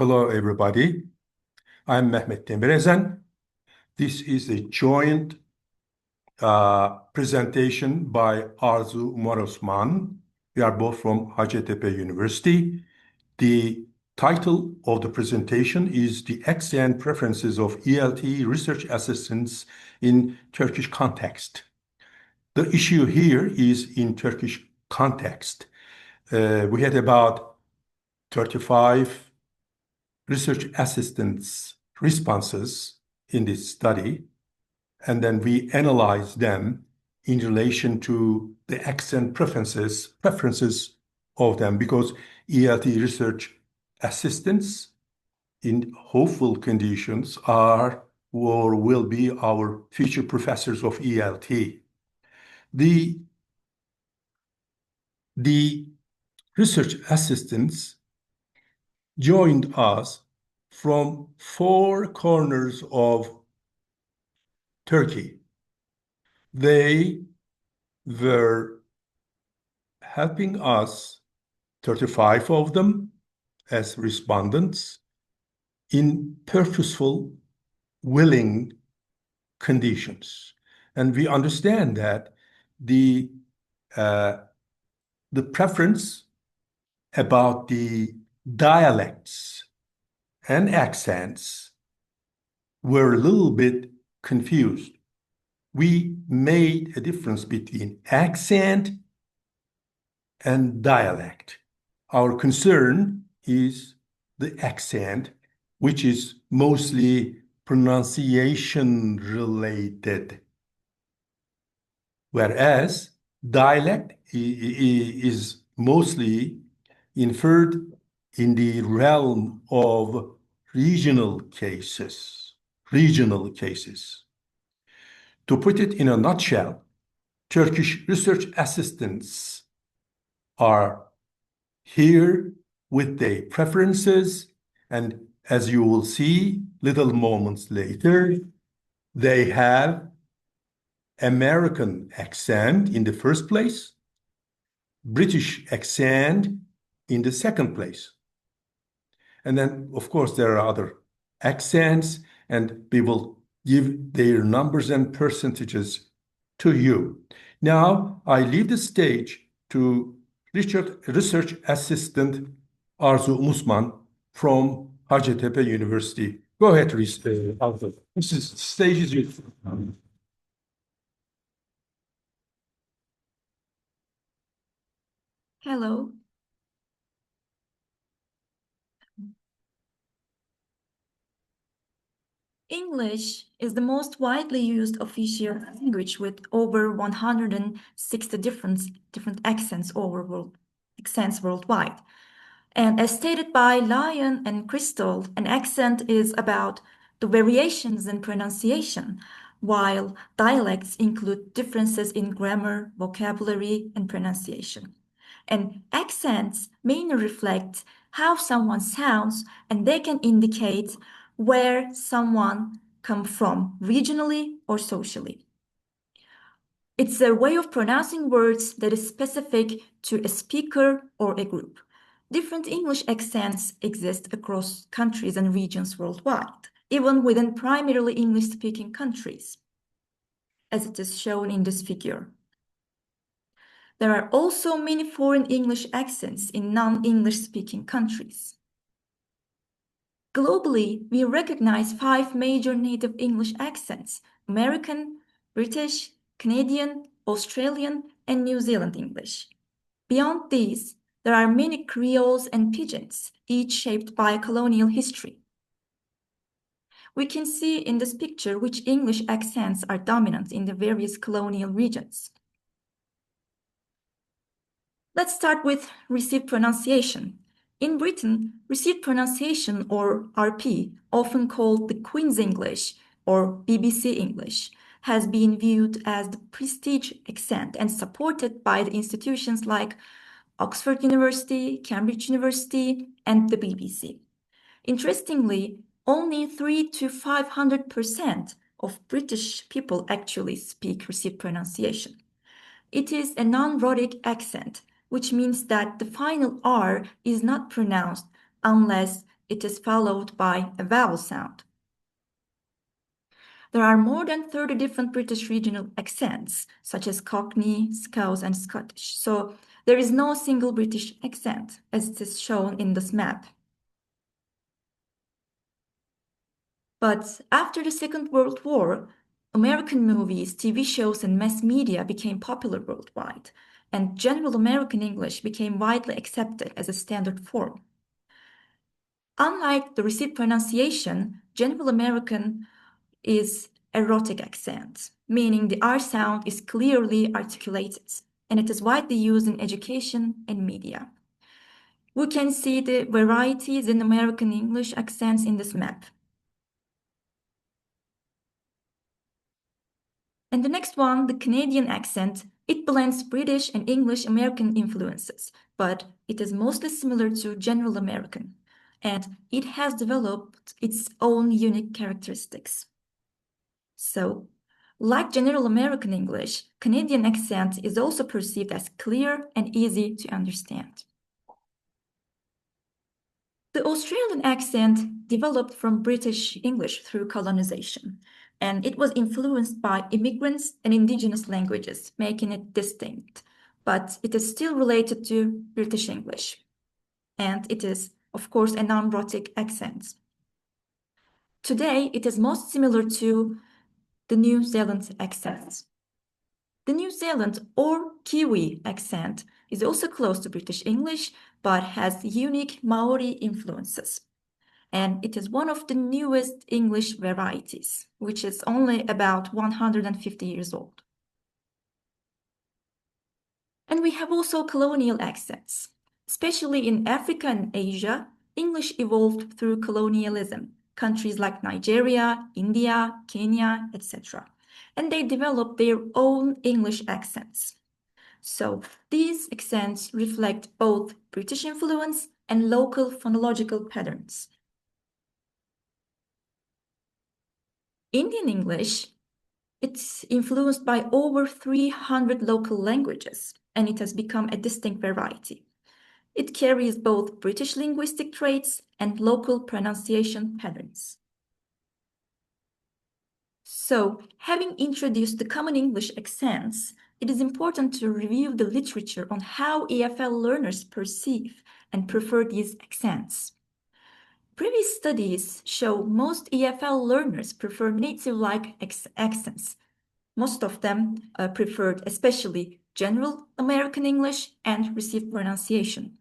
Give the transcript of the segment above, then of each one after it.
Hello, everybody. I'm Mehmet Demirezan. This is a joint presentation by Arzu Umar Osman. We are both from Hacettepe University. The title of the presentation is The Accent Preferences of ELT Research Assistants in Turkish Context. The issue here is in Turkish context. We had about 35 research assistants' responses in this study, and then we analyze them in relation to the accent preferences of them, because ELT research assistants in hopeful conditions are or will be our future professors of ELT. The research assistants joined us from four corners of Turkey. They were helping us, 35 of them as respondents, in purposeful, willing conditions. And we understand that the preference about the dialects and accents were a little bit confused. We made a difference between accent and dialect. Our concern is the accent, which is mostly pronunciation related, whereas dialect is mostly inferred in the realm of regional cases. To put it in a nutshell, Turkish research assistants are here with their preferences, and as you will see little moments later, they have American accent in the first place, British accent in the second place. And then, of course, there are other accents, and we will give their numbers and percentages to you. Now, I leave the stage to research assistant Arzu Musman from Hacettepe University. Go ahead, Arzu. This stage is yours. Hello. English is the most widely used official language with over 160 different accents worldwide. And as stated by Lyon and Crystal, an accent is about the variations in pronunciation, while dialects include differences in grammar, vocabulary, and pronunciation. And accents mainly reflect how someone sounds, and they can indicate where someone comes from regionally or socially. It's a way of pronouncing words that is specific to a speaker or a group. Different English accents exist across countries and regions worldwide, even within primarily English-speaking countries, as it is shown in this figure. There are also many foreign English accents in non-English speaking countries. Globally, we recognize 5 major native English accents: American, British, Canadian, Australian, and New Zealand English. Beyond these, there are many creoles and pidgins, each shaped by colonial history. We can see in this picture which English accents are dominant in the various colonial regions. Let's start with received pronunciation. In Britain, received pronunciation, or RP, often called the Queen's English or BBC English, has been viewed as the prestige accent and supported by the institutions like Oxford University, Cambridge University, and the BBC. Interestingly, only 300 to 500% of British people actually speak received pronunciation. It is a non-rhotic accent, which means that the final R is not pronounced unless it is followed by a vowel sound. There are more than 30 different British regional accents, such as Cockney, Scouse, and Scottish. So there is no single British accent, as it is shown in this map. But after the Second World War, American movies, TV shows, and mass media became popular worldwide, and General American English became widely accepted as a standard form. Unlike the received pronunciation, General American is erotic accent, meaning the R sound is clearly articulated, and it is widely used in education and media. We can see the varieties in American English accents in this map. And the next one, the Canadian accent, it blends British and English American influences, but it is mostly similar to General American, and it has developed its own unique characteristics. So, like General American English, Canadian accent is also perceived as clear and easy to understand. The Australian accent developed from British English through colonization, and it was influenced by immigrants and indigenous languages, making it distinct. But it is still related to British English, and it is, of course, a non-rhotic accent. Today, it is most similar to the New Zealand accent. The New Zealand or Kiwi accent is also close to British English, but has unique Maori influences. And it is one of the newest English varieties, which is only about 150 years old. And we have also colonial accents. Especially in Africa and Asia, English evolved through colonialism, countries like Nigeria, India, Kenya, etc. And they developed their own English accents. So these accents reflect both British influence and local phonological patterns. Indian English, it's influenced by over 300 local languages, and it has become a distinct variety. It carries both British linguistic traits and local pronunciation patterns. So, having introduced the common English accents, it is important to review the literature on how EFL learners perceive and prefer these accents. Previous studies show most EFL learners prefer native-like accents. Most of them preferred especially General American English and received pronunciation.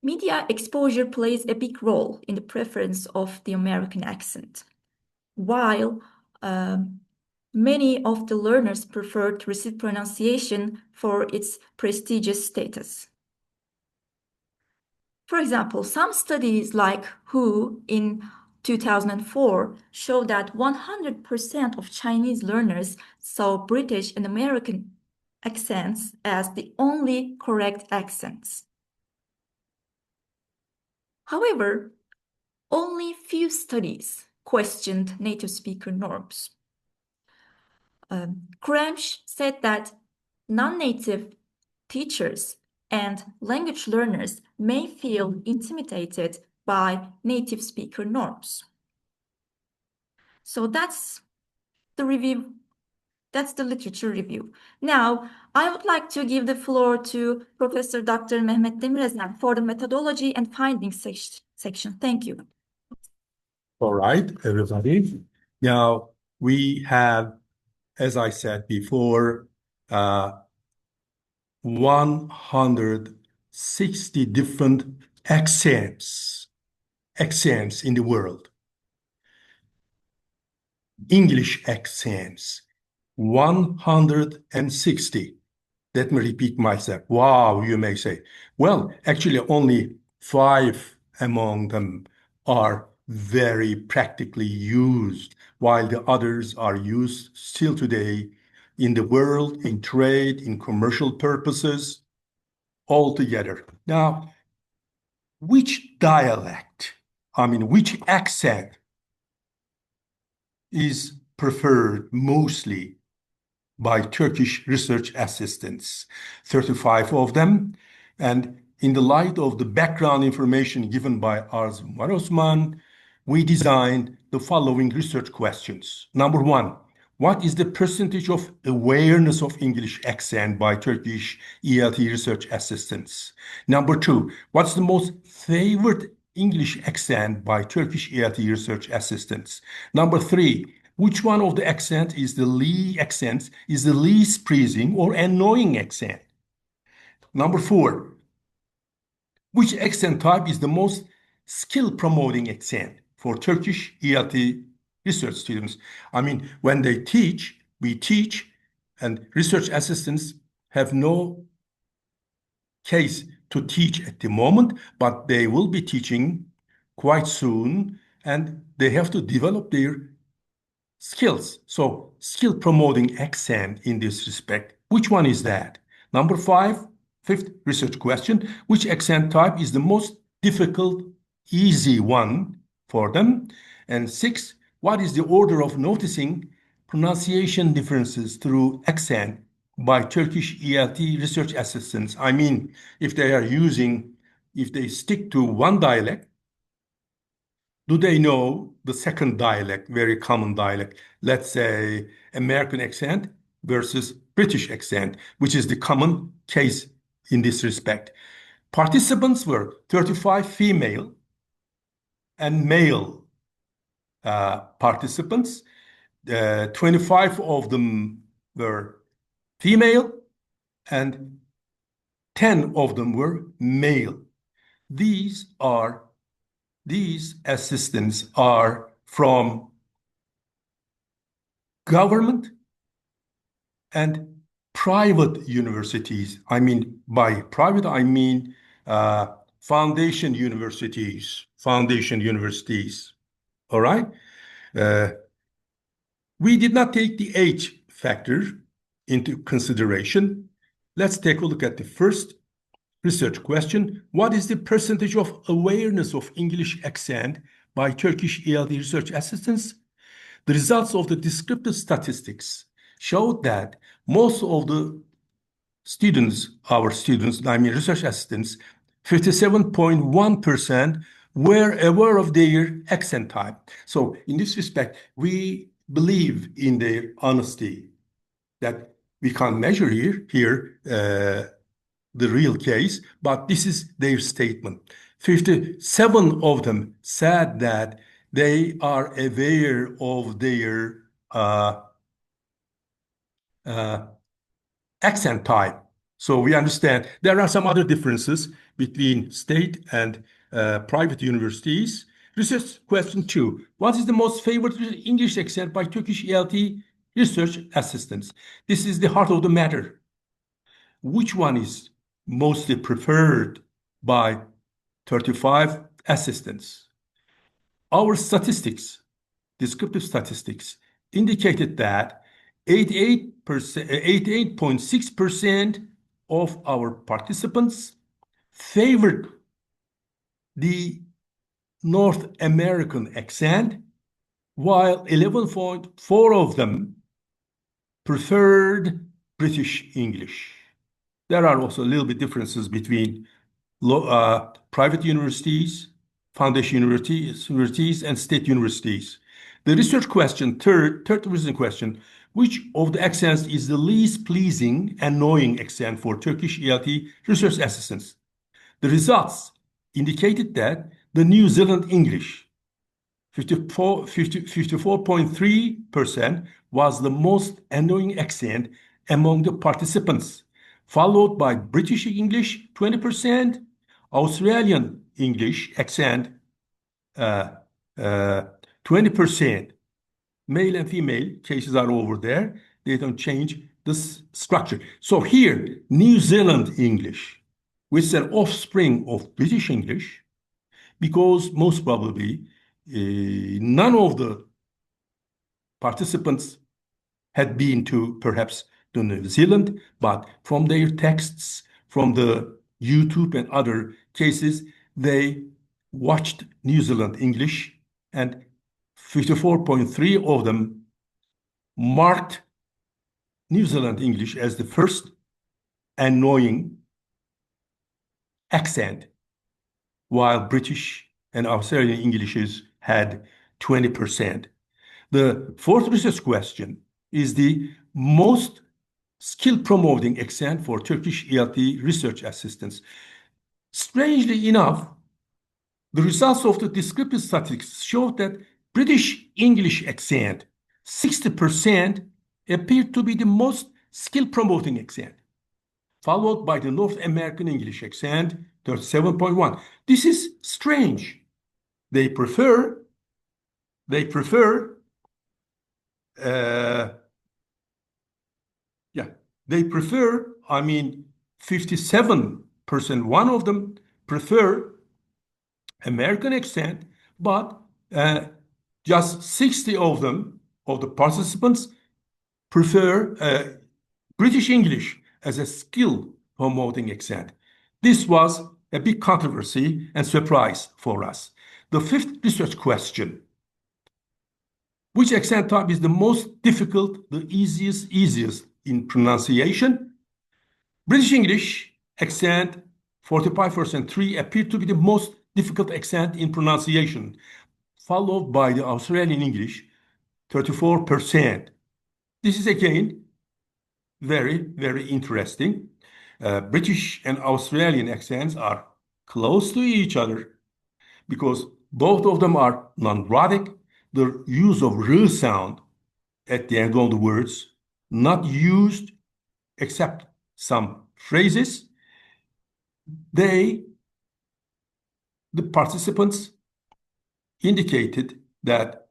Media exposure plays a big role in the preference of the American accent, while many of the learners preferred received pronunciation for its prestigious status. For example, some studies like WHO in 2004 show that 100% of Chinese learners saw British and American accents as the only correct accents. However, only few studies questioned native speaker norms. Cramsh said that non-native teachers and language learners may feel intimidated by native speaker norms. So that's the review. That's the literature review. Now, I would like to give the floor to Professor Dr. Mehmet Demirezan for the methodology and findings section. Thank you. All right, everybody. Now, we have, as I said before, 160 different accents in the world. English accents, 160. Let me repeat myself. Wow, you may say. Well, actually, only 5 among them are very practically used, while the others are used still today in the world, in trade, in commercial purposes, altogether. Now, which dialect, which accent is preferred mostly by Turkish research assistants? 35 of them. And in the light of the background information given by Arzu Umar Osman, we designed the following research questions. Number one, what is the percentage of awareness of English accent by Turkish ELT research assistants? Number two, what's the most favored English accent by Turkish ELT research assistants? Number three, which one of the accents is the least pleasing or annoying accent? Number four, which accent type is the most skill promoting accent for Turkish ELT research students? I mean, when they teach, we teach, and research assistants have no case to teach at the moment, but they will be teaching quite soon, and they have to develop their skills. So, skill promoting accent in this respect. Which one is that? Number five, fifth research question, which accent type is the most difficult, easy one for them? And six, what is the order of noticing pronunciation differences through accent by Turkish ELT research assistants? I mean, if they stick to one dialect, do they know the second dialect, very common dialect, let's say American accent versus British accent, which is the common case in this respect? Participants were 35 female and male participants. 25 of them were female and 10 of them were male. These assistants are from government and private universities. I mean, by private, I mean foundation universities. All right. We did not take the age factor into consideration. Let's take a look at the first research question. What is the percentage of awareness of English accent by Turkish ELT research assistants? The results of the descriptive statistics showed that most of the students, I mean research assistants, 57.1% were aware of their accent type. So in this respect, we believe in their honesty that we can't measure here the real case, but this is their statement. 57 of them said that they are aware of their accent type. So we understand there are some other differences between state and private universities. Research question 2. What is the most favored English accent by Turkish ELT research assistants? This is the heart of the matter. Which one is mostly preferred by 35 assistants? Our statistics, descriptive statistics, indicated that 88.6% of our participants favored the North American accent, while 11.4% of them preferred British English. There are also a little bit differences between private universities, foundation universities, and state universities. The research question, third research question, which of the accents is the least pleasing, annoying accent for Turkish ELT research assistants? The results indicated that the New Zealand English, 54.3%, was the most annoying accent among the participants, followed by British English, 20%, Australian English accent, 20%. Male and female cases are over there. They don't change this structure. So here, New Zealand English, which is an offspring of British English, because most probably none of the participants had been to perhaps to New Zealand, but from their texts, from the YouTube and other cases, they watched New Zealand English, and 54.3% of them marked New Zealand English as the first annoying accent, while British and Australian Englishes had 20%. The fourth research question is the most skill promoting accent for Turkish ELT research assistants. Strangely enough, the results of the descriptive statistics showed that British English accent, 60%, appeared to be the most skill promoting accent, followed by the North American English accent, 37.1. This is strange. They prefer, they prefer, uh, yeah, they prefer, 57%, one of them prefer American accent, but just 60 of them, of the participants, prefer British English as a skill promoting accent. This was a big controversy and surprise for us. The fifth research question: which accent type is the most difficult, the easiest in pronunciation? British English accent, 45%, 3, appeared to be the most difficult accent in pronunciation, followed by the Australian English, 34%. This is again very interesting. British and Australian accents are close to each other because both of them are non-rhotic. The use of r sound at the end of the words, not used except some phrases. The participants indicated that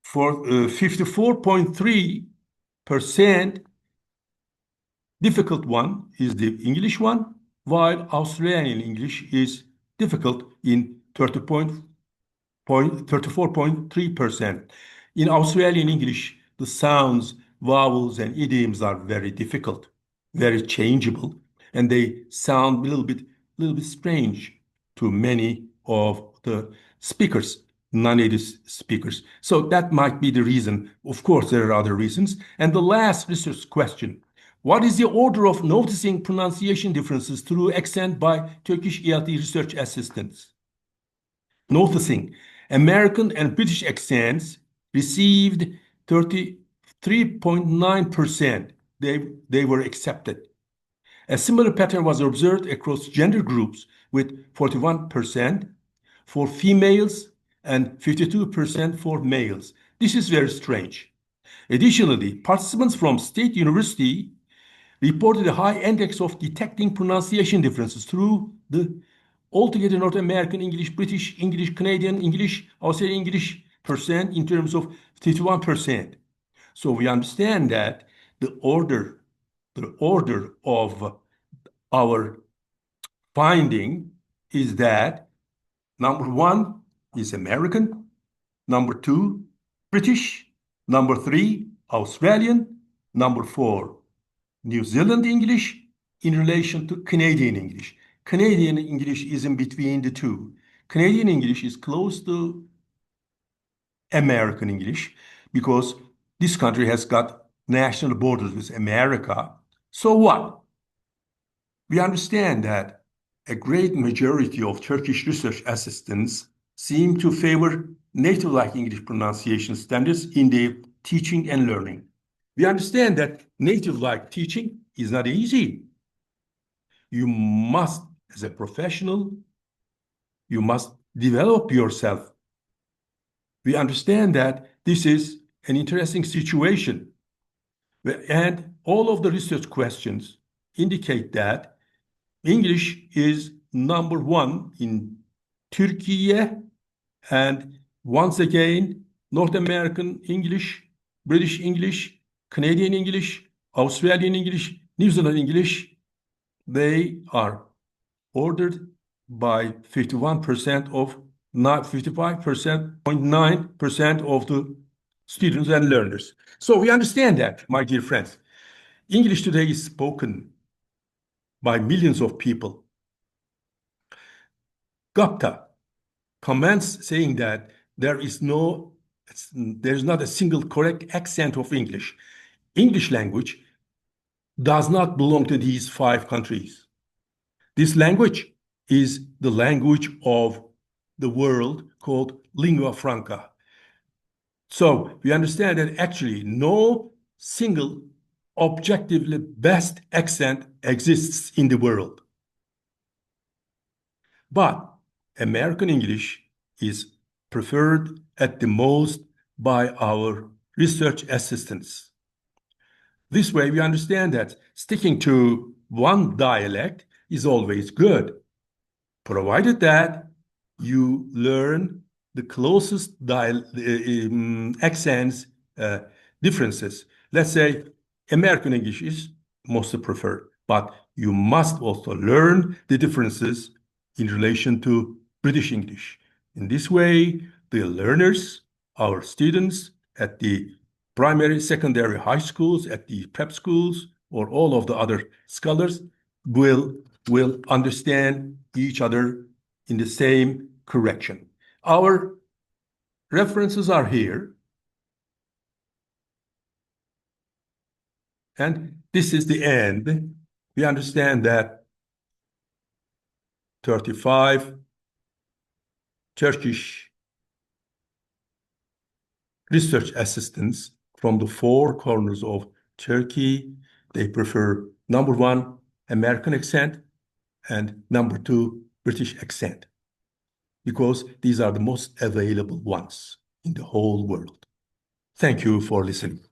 for 54.3%, difficult one is the English one, while Australian English is difficult in 34.3%. In Australian English, the sounds, vowels, and idioms are very difficult, very changeable, and they sound a little bit strange to many of the speakers, non-native speakers. So that might be the reason. Of course, there are other reasons. And the last research question: what is the order of noticing pronunciation differences through accent by Turkish ELT research assistants? Noticing American and British accents received 33.9%. They were accepted. A similar pattern was observed across gender groups with 41% for females and 52% for males. This is very strange. Additionally, participants from State University reported a high index of detecting pronunciation differences through the altogether North American English, British English, Canadian English, Australian English percent in terms of 51%. So we understand that the order of our finding is that number one is American, number two, British, number three, Australian, number four, New Zealand English in relation to Canadian English. Canadian English is in between the two. Canadian English is close to American English because this country has got national borders with America. So what? We understand that a great majority of Turkish research assistants seem to favor native-like English pronunciation standards in their teaching and learning. We understand that native-like teaching is not easy. You must, as a professional, you must develop yourself. We understand that this is an interesting situation. And all of the research questions indicate that English is number one in Turkey, and once again, North American English, British English, Canadian English, Australian English, New Zealand English, they are ordered by 51% of, not 55.9% of the students and learners. So we understand that, my dear friends. English today is spoken by millions of people. GlobELT comments saying that there's not a single correct accent of English. English language does not belong to these 5 countries. This language is the language of the world called lingua franca. So we understand that actually no single objectively best accent exists in the world. But American English is preferred at the most by our research assistants. This way, we understand that sticking to one dialect is always good, provided that you learn the closest accents differences. Let's say American English is most preferred, but you must also learn the differences in relation to British English. In this way, the learners, our students at the primary, secondary, high schools, at the prep schools, or all of the other scholars will understand each other in the same correction. Our references are here. And this is the end. We understand that 35 Turkish research assistants from the four corners of Turkey, they prefer number one, American accent, and number two, British accent, because these are the most available ones in the whole world. Thank you for listening.